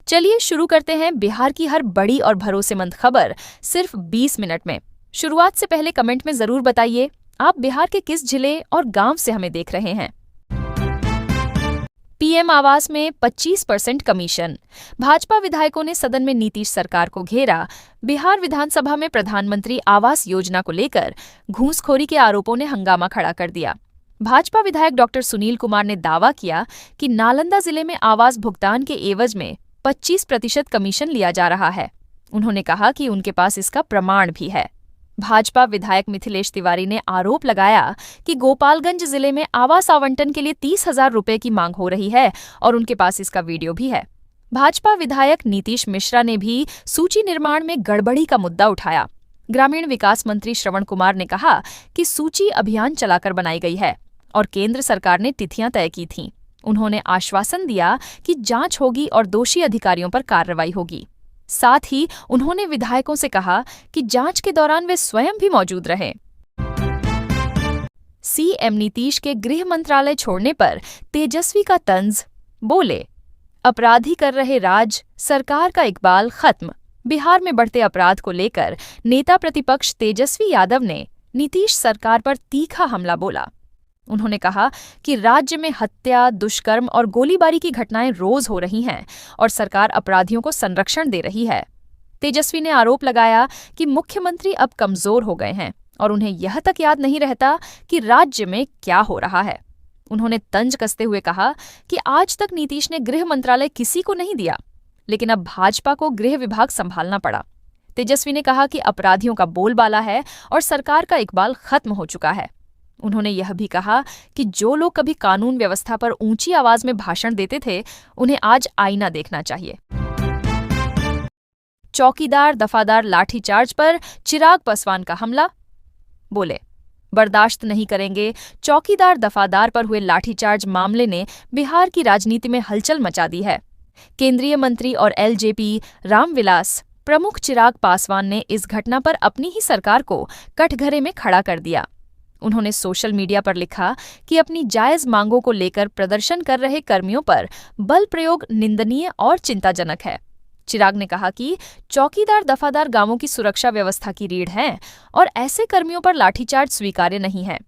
चलिए शुरू करते हैं बिहार की हर बड़ी और भरोसेमंद खबर सिर्फ 20 मिनट में। शुरुआत से पहले कमेंट में जरूर बताइए आप बिहार के किस जिले और गांव से हमें देख रहे हैं। पीएम आवास में 25% कमीशन। भाजपा विधायकों ने सदन में नीतीश सरकार को घेरा। बिहार विधानसभा में प्रधानमंत्री आवास योजना को लेकर घूसखोरी के आरोपों ने हंगामा खड़ा कर दिया। भाजपा विधायक डॉक्टर सुनील कुमार ने दावा किया कि नालंदा जिले में आवास भुगतान के एवज में 25% कमीशन लिया जा रहा है। उन्होंने कहा कि उनके पास इसका प्रमाण भी है। भाजपा विधायक मिथिलेश तिवारी ने आरोप लगाया कि गोपालगंज जिले में आवास आवंटन के लिए 30,000 रुपए की मांग हो रही है और उनके पास इसका वीडियो भी है। भाजपा विधायक नीतीश मिश्रा ने भी सूची निर्माण में गड़बड़ी का मुद्दा उठाया। ग्रामीण विकास मंत्री श्रवण कुमार ने कहा कि सूची अभियान चलाकर बनाई गई है और केंद्र सरकार ने तिथियां तय की थीं। उन्होंने आश्वासन दिया कि जांच होगी और दोषी अधिकारियों पर कार्रवाई होगी। साथ ही उन्होंने विधायकों से कहा कि जांच के दौरान वे स्वयं भी मौजूद रहें। सीएम नीतीश के गृह मंत्रालय छोड़ने पर तेजस्वी का तंज, बोले अपराधी कर रहे राज, सरकार का इकबाल खत्म। बिहार में बढ़ते अपराध को लेकर नेता प्रतिपक्ष तेजस्वी यादव ने नीतीश सरकार पर तीखा हमला बोला। उन्होंने कहा कि राज्य में हत्या, दुष्कर्म और गोलीबारी की घटनाएं रोज हो रही हैं और सरकार अपराधियों को संरक्षण दे रही है। तेजस्वी ने आरोप लगाया कि मुख्यमंत्री अब कमजोर हो गए हैं और उन्हें यह तक याद नहीं रहता कि राज्य में क्या हो रहा है। उन्होंने तंज कसते हुए कहा कि आज तक नीतीश ने गृह मंत्रालय किसी को नहीं दिया, लेकिन अब भाजपा को गृह विभाग संभालना पड़ा। तेजस्वी ने कहा कि अपराधियों का बोलबाला है और सरकार का इकबाल खत्म हो चुका है। उन्होंने यह भी कहा कि जो लोग कभी कानून व्यवस्था पर ऊंची आवाज में भाषण देते थे, उन्हें आज आईना देखना चाहिए। चौकीदार दफादार लाठीचार्ज पर चिराग पासवान का हमला, बोले बर्दाश्त नहीं करेंगे। चौकीदार दफादार पर हुए लाठीचार्ज मामले ने बिहार की राजनीति में हलचल मचा दी है। केंद्रीय मंत्री और एलजेपी रामविलास प्रमुख चिराग पासवान ने इस घटना पर अपनी ही सरकार को कटघरे में खड़ा कर दिया। उन्होंने सोशल मीडिया पर लिखा कि अपनी जायज मांगों को लेकर प्रदर्शन कर रहे कर्मियों पर बल प्रयोग निंदनीय और चिंताजनक है। चिराग ने कहा कि चौकीदार दफादार गांवों की सुरक्षा व्यवस्था की रीढ़ हैं और ऐसे कर्मियों पर लाठीचार्ज स्वीकार्य नहीं है।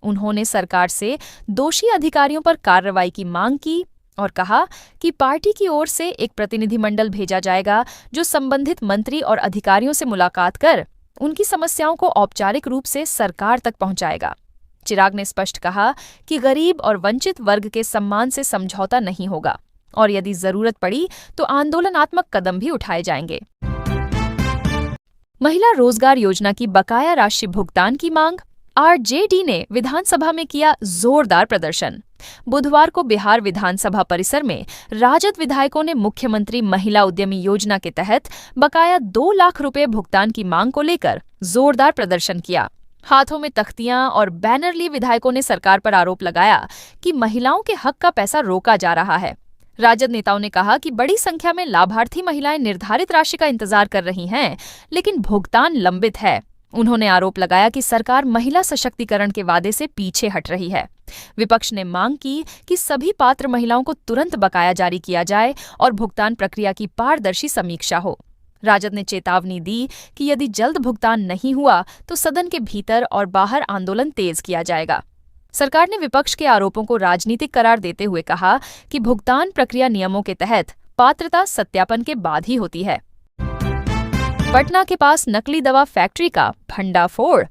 उन्होंने सरकार से दोषी अधिकारियों पर कार्रवाई की मांग की और कहा कि पार्टी की ओर से एक प्रतिनिधिमंडल भेजा जाएगा जो संबंधित मंत्री और अधिकारियों से मुलाकात कर उनकी समस्याओं को औपचारिक रूप से सरकार तक पहुंचाएगा। चिराग ने स्पष्ट कहा कि गरीब और वंचित वर्ग के सम्मान से समझौता नहीं होगा और यदि जरूरत पड़ी तो आंदोलनात्मक कदम भी उठाए जाएंगे। महिला रोजगार योजना की बकाया राशि भुगतान की मांग, आरजेडी ने विधानसभा में किया जोरदार प्रदर्शन। बुधवार को बिहार विधानसभा परिसर में राजद विधायकों ने मुख्यमंत्री महिला उद्यमी योजना के तहत बकाया 2 लाख रुपए भुगतान की मांग को लेकर जोरदार प्रदर्शन किया। हाथों में तख्तियां और बैनर लिए विधायकों ने सरकार पर आरोप लगाया कि महिलाओं के हक का पैसा रोका जा रहा है। राजद नेताओं ने कहा कि बड़ी संख्या में लाभार्थी महिलाएं निर्धारित राशि का इंतजार कर रही हैं, लेकिन भुगतान लंबित है। उन्होंने आरोप लगाया कि सरकार महिला सशक्तिकरण के वादे से पीछे हट रही है। विपक्ष ने मांग की कि सभी पात्र महिलाओं को तुरंत बकाया जारी किया जाए और भुगतान प्रक्रिया की पारदर्शी समीक्षा हो। राजद ने चेतावनी दी कि यदि जल्द भुगतान नहीं हुआ तो सदन के भीतर और बाहर आंदोलन तेज किया जाएगा। सरकार ने विपक्ष के आरोपों को राजनीतिक करार देते हुए कहा कि भुगतान प्रक्रिया नियमों के तहत पात्रता सत्यापन के बाद ही होती है। पटना के पास नकली दवा फैक्ट्री का भंडाफोड़,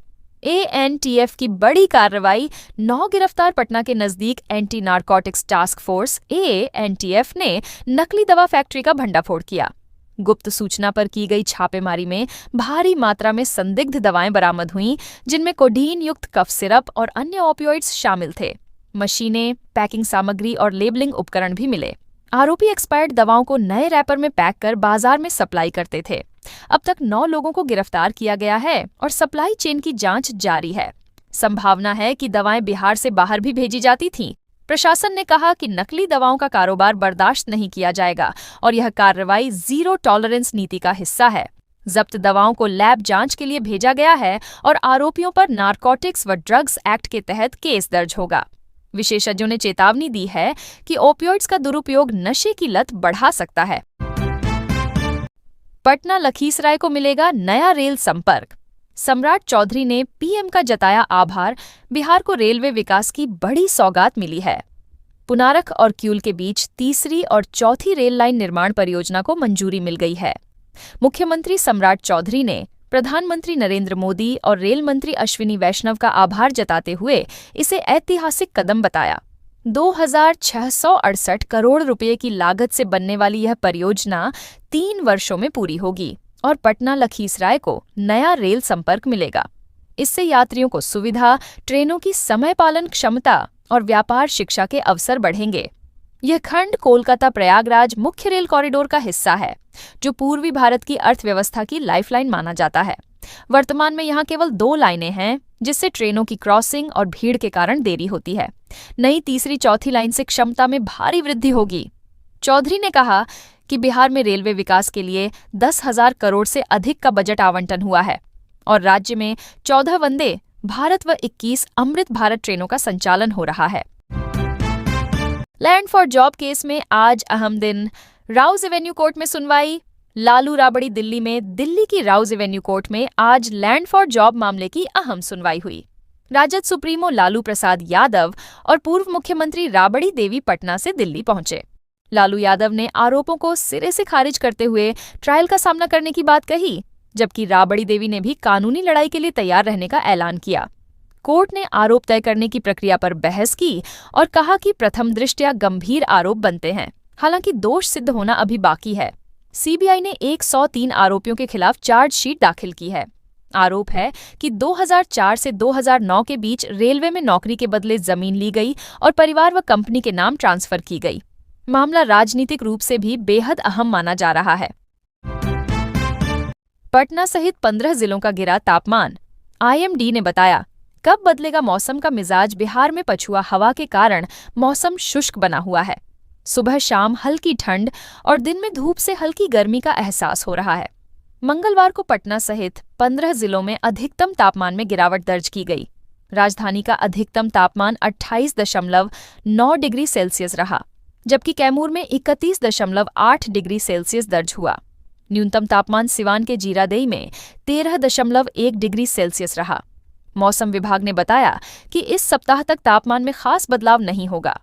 एएनटीएफ की बड़ी कार्रवाई। 9 गिरफ्तार। पटना के नजदीक anti narcotics task force ANTF ने नकली दवा फैक्ट्री का भंडाफोड़ किया। गुप्त सूचना पर की गई छापेमारी में भारी मात्रा में संदिग्ध दवाएं बरामद हुईं, जिनमें कोडीन युक्त कफ सिरप और अन्य ओपियोइड्स शामिल थे। मशीनें, पैकिंग सामग्री और लेबलिंग उपकरण भी मिले। आरोपी एक्सपायर्ड दवाओं को नए रैपर में पैक कर बाजार में सप्लाई करते थे। अब तक 9 लोगों को गिरफ्तार किया गया है और सप्लाई चेन की जांच जारी है। संभावना है कि दवाएं बिहार से बाहर भी भेजी जाती थीं। प्रशासन ने कहा कि नकली दवाओं का कारोबार बर्दाश्त नहीं किया जाएगा और यह कार्रवाई जीरो टॉलरेंस नीति का हिस्सा है। जब्त दवाओं को लैब जांच के लिए भेजा गया है और आरोपियों पर नारकोटिक्स व ड्रग्स एक्ट के तहत केस दर्ज होगा। विशेषज्ञों ने चेतावनी दी है कि ओपियोइड्स का दुरुपयोग नशे की लत बढ़ा सकता है। पटना लखीसराय को मिलेगा नया रेल संपर्क। सम्राट चौधरी ने पीएम का जताया आभार। बिहार को रेलवे विकास की बड़ी सौगात मिली है। पुनारख और किऊल के बीच तीसरी और चौथी रेल लाइन निर्माण परियोजना को मंजूरी मिल गई है। मुख्यमंत्री सम्राट चौधरी ने प्रधानमंत्री नरेंद्र मोदी और रेल मंत्री अश्विनी वैष्णव का आभार जताते हुए इसे ऐतिहासिक कदम बताया। 2668 करोड़ रुपए की लागत से बनने वाली यह परियोजना 3 वर्षों में पूरी होगी और पटना लखीसराय को नया रेल संपर्क मिलेगा। इससे यात्रियों को सुविधा, ट्रेनों की समय पालन क्षमता और व्यापार शिक्षा के अवसर बढ़ेंगे। यह खंड कोलकाता प्रयागराज मुख्य रेल कॉरिडोर का हिस्सा है, जो पूर्वी भारत की अर्थव्यवस्था की लाइफलाइन माना जाता है। वर्तमान में यहाँ केवल 2 लाइनें हैं, जिससे ट्रेनों की क्रॉसिंग और भीड़ के कारण देरी होती है। नई तीसरी चौथी लाइन से क्षमता में भारी वृद्धि होगी। चौधरी ने कहा कि बिहार में रेलवे विकास के लिए 10,000 करोड़ से अधिक का बजट आवंटन हुआ है और राज्य में 14 वंदे भारत व 21 अमृत भारत ट्रेनों का संचालन हो रहा है। लैंड फॉर जॉब केस में आज अहम दिन। राउज एवेन्यू कोर्ट में सुनवाई। लालू राबड़ी दिल्ली में दिल्ली की राउज एवेन्यू कोर्ट में आज लैंड फॉर जॉब मामले की अहम सुनवाई हुई। राजद सुप्रीमो लालू प्रसाद यादव और पूर्व मुख्यमंत्री राबड़ी देवी पटना से दिल्ली पहुंचे। लालू यादव ने आरोपों को सिरे से खारिज करते हुए ट्रायल का सामना करने की बात कही, जबकि राबड़ी देवी ने भी कानूनी लड़ाई के लिए तैयार रहने का ऐलान किया। कोर्ट ने आरोप तय करने की प्रक्रिया पर बहस की और कहा कि प्रथम दृष्टया गंभीर आरोप बनते हैं, हालांकि दोष सिद्ध होना अभी बाकी है। सीबीआई ने 103 आरोपियों के खिलाफ चार्जशीट दाखिल की है। आरोप है कि 2004 से 2009 के बीच रेलवे में नौकरी के बदले जमीन ली गई और परिवार व कंपनी के नाम ट्रांसफर की गई। मामला राजनीतिक रूप से भी बेहद अहम माना जा रहा है। पटना सहित 15 जिलों का गिरा तापमान। आईएमडी ने बताया, कब बदलेगा मौसम का मिजाज। बिहार में पछुआ हवा के कारण मौसम शुष्क बना हुआ है। सुबह शाम हल्की ठंड और दिन में धूप से हल्की गर्मी का एहसास हो रहा है। मंगलवार को पटना सहित 15 जिलों में अधिकतम तापमान में गिरावट दर्ज की गई। राजधानी का अधिकतम तापमान 28.9 डिग्री सेल्सियस रहा, जबकि कैमूर में 31.8 डिग्री सेल्सियस दर्ज हुआ। न्यूनतम तापमान सिवान के जीरादेई में 13.1 डिग्री सेल्सियस रहा। मौसम विभाग ने बताया कि इस सप्ताह तक तापमान में खास बदलाव नहीं होगा।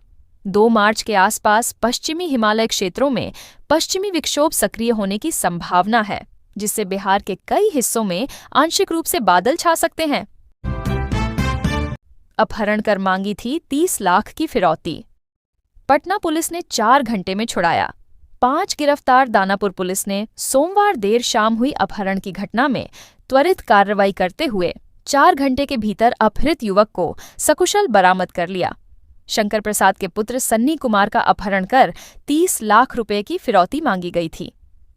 2 मार्च के आसपास पश्चिमी हिमालय क्षेत्रों में पश्चिमी विक्षोभ सक्रिय होने की संभावना है, जिससे बिहार के कई हिस्सों में आंशिक रूप से बादल छा सकते हैं। अपहरण कर मांगी थी 30 लाख की फिरौती। पटना पुलिस ने 4 घंटे में छुड़ाया। 5 गिरफ्तार। दानापुर पुलिस ने सोमवार देर शाम हुई अपहरण की घटना में त्वरित कार्रवाई करते हुए 4 घंटे के भीतर अपहृत युवक को सकुशल बरामद कर लिया। शंकर प्रसाद के पुत्र सन्नी कुमार का अपहरण कर 30 लाख रुपए की फिरौती मांगी गई थी।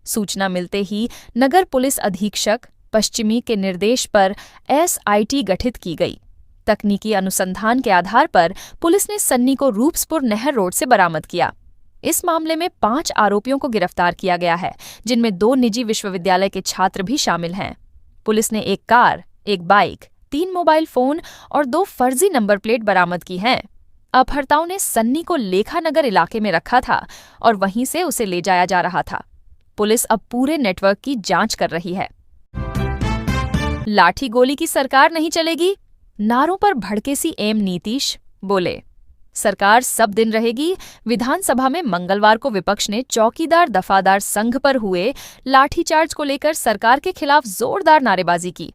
सूचना मिलते ही नगर पुलिस अधीक्षक पश्चिमी के निर्देश पर एसआईटी गठित की गई। तकनीकी अनुसंधान के आधार पर पुलिस ने सन्नी को रूप्सपुर नहर रोड से बरामद किया। इस मामले में 5 आरोपियों को गिरफ्तार किया गया है, जिनमें 2 निजी विश्वविद्यालय के छात्र भी शामिल हैं। पुलिस ने 1 कार, 1 बाइक, 3 मोबाइल फोन और 2 फर्जी नंबर प्लेट बरामद की हैं। अपहर्ताओं ने सन्नी को लेखानगर इलाके में रखा था और वहीं से उसे ले जाया जा रहा था। पुलिस अब पूरे नेटवर्क की जांच कर रही है। लाठी गोली की सरकार नहीं चलेगी। नारों पर भड़के सीएम नीतीश बोले, सरकार सब दिन रहेगी। विधानसभा में मंगलवार को विपक्ष ने चौकीदार दफादार संघ पर हुए लाठीचार्ज को लेकर सरकार के खिलाफ जोरदार नारेबाजी की।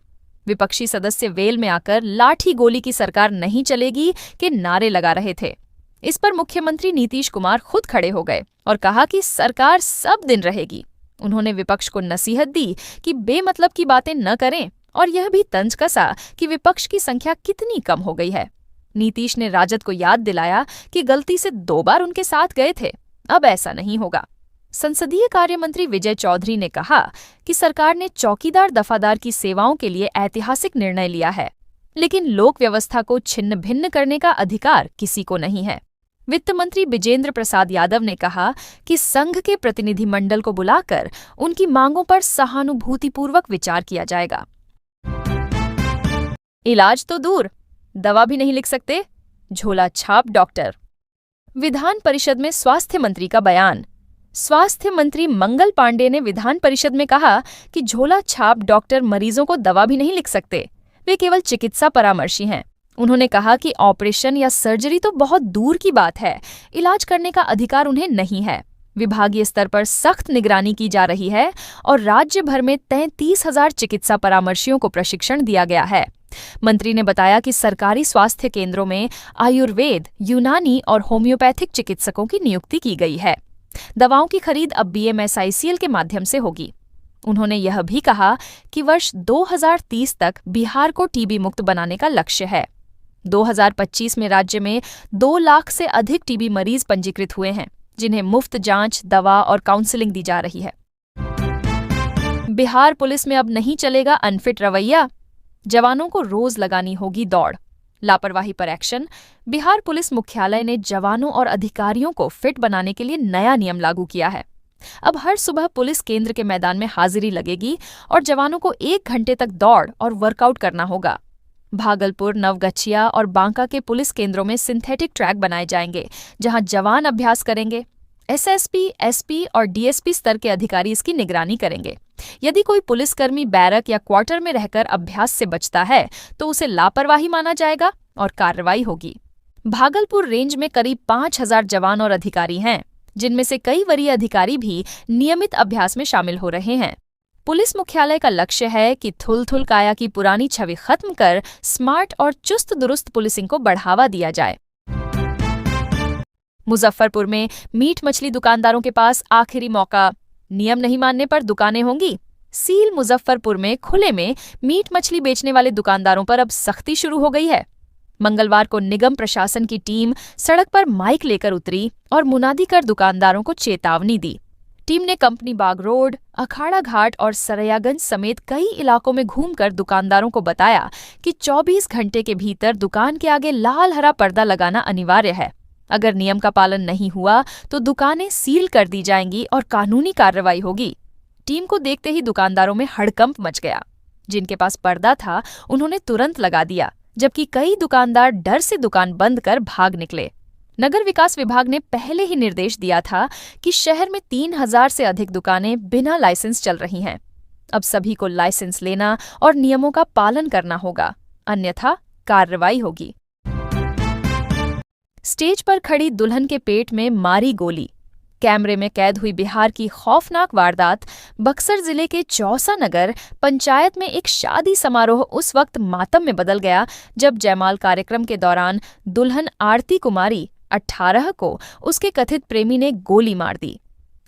विपक्षी सदस्य वेल में आकर लाठी गोली की सरकार नहीं चलेगी के नारे लगा रहे थे। इस पर मुख्यमंत्री नीतीश कुमार खुद खड़े हो गए और कहा कि सरकार सब दिन रहेगी। उन्होंने विपक्ष को नसीहत दी कि बेमतलब की बातें न करें और यह भी तंज कसा कि विपक्ष की संख्या कितनी कम हो गई है। नीतीश ने राजद को याद दिलाया कि गलती से 2 बार उनके साथ गए थे, अब ऐसा नहीं होगा। संसदीय कार्य मंत्री विजय चौधरी ने कहा कि सरकार ने चौकीदार दफादार की सेवाओं के लिए ऐतिहासिक निर्णय लिया है, लेकिन लोक व्यवस्था को छिन्न भिन्न करने का अधिकार किसी को नहीं है। वित्त मंत्री बिजेंद्र प्रसाद यादव ने कहा कि संघ के प्रतिनिधिमंडल को बुलाकर उनकी मांगों पर सहानुभूतिपूर्वक विचार किया जाएगा। इलाज तो दूर, दवा भी नहीं लिख सकते, झोला छाप डॉक्टर। विधान परिषद में स्वास्थ्य मंत्री का बयान। स्वास्थ्य मंत्री मंगल पांडे ने विधान परिषद में कहा कि झोला छाप डॉक्टर मरीजों को दवा भी नहीं लिख सकते, वे केवल चिकित्सा परामर्शी हैं। उन्होंने कहा कि ऑपरेशन या सर्जरी तो बहुत दूर की बात है, इलाज करने का अधिकार उन्हें नहीं है। विभागीय स्तर पर सख्त निगरानी की जा रही है और राज्य भर में 33,000 चिकित्सा परामर्शियों को प्रशिक्षण दिया गया है। मंत्री ने बताया कि सरकारी स्वास्थ्य केंद्रों में आयुर्वेद, यूनानी और होम्योपैथिक चिकित्सकों की नियुक्ति की गई है। दवाओं की खरीद अब BMSICL के माध्यम से होगी। उन्होंने यह भी कहा कि वर्ष 2030 तक बिहार को टीबी मुक्त बनाने का लक्ष्य है। 2025 में राज्य में 2 लाख से अधिक टीबी मरीज पंजीकृत हुए हैं, जिन्हें मुफ्त जांच, दवा और काउंसलिंग दी जा रही है। बिहार पुलिस में अब नहीं चलेगा अनफिट रवैया, जवानों को रोज लगानी होगी दौड़। लापरवाही पर एक्शन। बिहार पुलिस मुख्यालय ने जवानों और अधिकारियों को फिट बनाने के लिए नया नियम लागू किया है। अब हर सुबह पुलिस केंद्र के मैदान में हाजिरी लगेगी और जवानों को 1 घंटे तक दौड़ और वर्कआउट करना होगा। भागलपुर, नवगछिया और बांका के पुलिस केंद्रों में सिंथेटिक ट्रैक बनाए जाएंगे, जहां जवान अभ्यास करेंगे। SSP, SP और DSP स्तर के अधिकारी इसकी निगरानी करेंगे। यदि कोई पुलिसकर्मी बैरक या क्वार्टर में रहकर अभ्यास से बचता है तो उसे लापरवाही माना जाएगा और कार्रवाई होगी। भागलपुर रेंज में करीब 5,000 जवान और अधिकारी हैं, जिनमें से कई वरीय अधिकारी भी नियमित अभ्यास में शामिल हो रहे हैं। पुलिस मुख्यालय का लक्ष्य है कि थुल काया की पुरानी छवि खत्म कर स्मार्ट और चुस्त दुरुस्त पुलिसिंग को बढ़ावा दिया जाए। मुजफ्फरपुर में मीट मछली दुकानदारों के पास आखिरी मौका, नियम नहीं मानने पर दुकानें होंगी। सील। मुजफ्फरपुर में खुले में मीट मछली बेचने वाले दुकानदारों पर अब सख्ती शुरू हो गई है। मंगलवार को निगम प्रशासन की टीम सड़क पर माइक लेकर उतरी और मुनादी कर दुकानदारों को चेतावनी दी। टीम ने कंपनी बाग रोड, अखाड़ा घाट और सरैयागंज समेत कई इलाकों में घूमकर दुकानदारों को बताया कि 24 घंटे के भीतर दुकान के आगे लाल हरा पर्दा लगाना अनिवार्य है। अगर नियम का पालन नहीं हुआ तो दुकानें सील कर दी जाएंगी और कानूनी कार्रवाई होगी। टीम को देखते ही दुकानदारों में हड़कंप मच गया। जिनके पास पर्दा था उन्होंने तुरंत लगा दिया, जबकि कई दुकानदार डर से दुकान बंद कर भाग निकले। नगर विकास विभाग ने पहले ही निर्देश दिया था कि शहर में 3,000 से अधिक दुकानें बिना लाइसेंस चल रही हैं। अब सभी को लाइसेंस लेना और नियमों का पालन करना होगा, अन्यथा कार्रवाई होगी। स्टेज पर खड़ी दुल्हन के पेट में मारी गोली। कैमरे में कैद हुई बिहार की खौफनाक वारदात। बक्सर जिले के चौसा नगर पंचायत में एक शादी समारोह उस वक्त मातम में बदल गया जब जयमाल कार्यक्रम के दौरान दुल्हन आरती कुमारी 18 को उसके कथित प्रेमी ने गोली मार दी।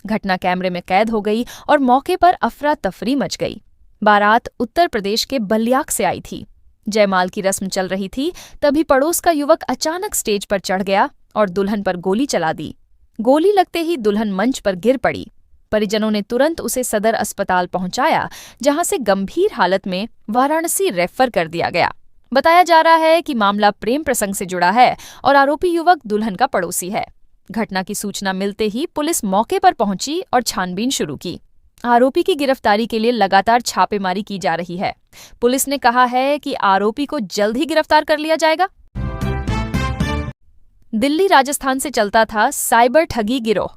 घटना कैमरे में कैद हो गई और मौके पर अफरा तफरी मच गई। बारात उत्तर प्रदेश के बलियाक से आई थी। जयमाल की रस्म चल रही थी, तभी पड़ोस का युवक अचानक स्टेज पर चढ़ गया और दुल्हन पर गोली चला दी। गोली लगते ही दुल्हन मंच पर गिर पड़ी। परिजनों ने तुरंत उसे सदर अस्पताल पहुंचाया, जहां से गंभीर हालत में वाराणसी रेफर कर दिया गया। बताया जा रहा है कि मामला प्रेम प्रसंग से जुड़ा है और आरोपी युवक दुल्हन का पड़ोसी है। घटना की सूचना मिलते ही पुलिस मौके पर पहुंची और छानबीन शुरू की। आरोपी की गिरफ्तारी के लिए लगातार छापेमारी की जा रही है। पुलिस ने कहा है कि आरोपी को जल्द ही गिरफ्तार कर लिया जाएगा। दिल्ली राजस्थान से चलता था साइबर ठगी गिरोह।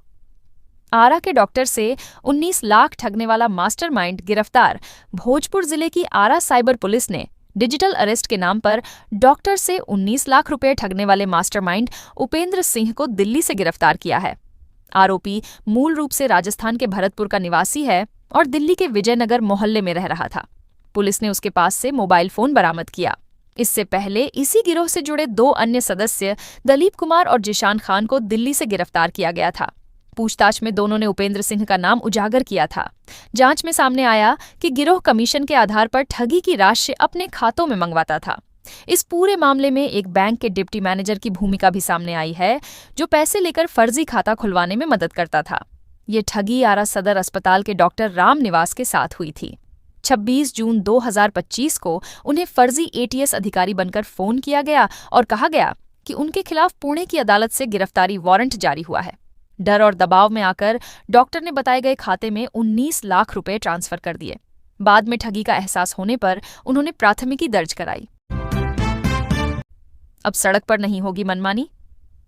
आरा के डॉक्टर से 19 लाख ठगने वाला मास्टरमाइंड गिरफ्तार। भोजपुर जिले की आरा साइबर पुलिस ने डिजिटल अरेस्ट के नाम पर डॉक्टर से 19 लाख रुपए ठगने वाले मास्टरमाइंड उपेंद्र सिंह को दिल्ली से गिरफ्तार किया है। आरोपी मूल रूप से राजस्थान के भरतपुर का निवासी है और दिल्ली के विजयनगर मोहल्ले में रह रहा था। पुलिस ने उसके पास से मोबाइल फोन बरामद किया। इससे पहले इसी गिरोह से जुड़े 2 अन्य सदस्य दलीप कुमार और जिशान खान को दिल्ली से गिरफ्तार किया गया था। पूछताछ में दोनों ने उपेंद्र सिंह का नाम उजागर किया था। जांच में सामने आया कि गिरोह कमीशन के आधार पर ठगी की राशि अपने खातों में मंगवाता था। इस पूरे मामले में एक बैंक के डिप्टी मैनेजर की भूमिका भी सामने आई है, जो पैसे लेकर फर्जी खाता खुलवाने में मदद करता था। ये ठगी आरा सदर अस्पताल के डॉक्टर राम निवास के साथ हुई थी। 26 जून 2025 को उन्हें फर्जी ATS अधिकारी बनकर फोन किया गया और कहा गया कि उनके खिलाफ पुणे की अदालत से गिरफ्तारी वारंट जारी हुआ है। डर और दबाव में आकर डॉक्टर ने बताए गए खाते में 19 लाख रुपए ट्रांसफर कर दिए। बाद में ठगी का एहसास होने पर उन्होंने प्राथमिकी दर्ज कराई। अब सड़क पर नहीं होगी मनमानी।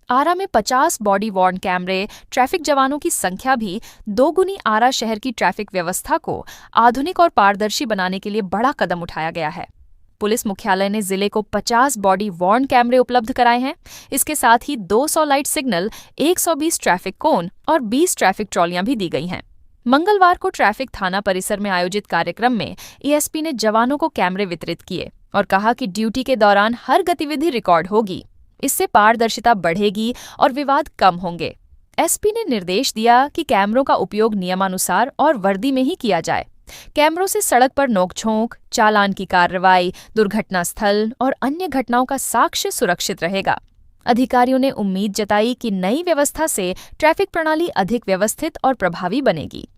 आरा में 50 बॉडी वॉर्न कैमरे, ट्रैफिक जवानों की संख्या भी दोगुनी आरा शहर की ट्रैफिक व्यवस्था को आधुनिक और पारदर्शी बनाने के लिए बड़ा कदम उठाया गया है। पुलिस मुख्यालय ने जिले को 50 बॉडी वॉर्न कैमरे उपलब्ध कराए हैं। इसके साथ ही 200 लाइट सिग्नल, 120 ट्रैफिक कोन और 20 ट्रैफिक ट्रॉलियां भी दी गई हैं। मंगलवार को ट्रैफिक थाना परिसर में आयोजित कार्यक्रम में एएसपी ने जवानों को कैमरे वितरित किए और कहा कि ड्यूटी के दौरान हर गतिविधि रिकॉर्ड होगी। इससे पारदर्शिता बढ़ेगी और विवाद कम होंगे। एसपी ने निर्देश दिया कि कैमरों का उपयोग नियमानुसार और वर्दी में ही किया जाए। कैमरों से सड़क पर नोकझोंक, चालान की कार्रवाई, दुर्घटना स्थल और अन्य घटनाओं का साक्ष्य सुरक्षित रहेगा। अधिकारियों ने उम्मीद जताई कि नई व्यवस्था से ट्रैफिक प्रणाली अधिक व्यवस्थित और प्रभावी बनेगी।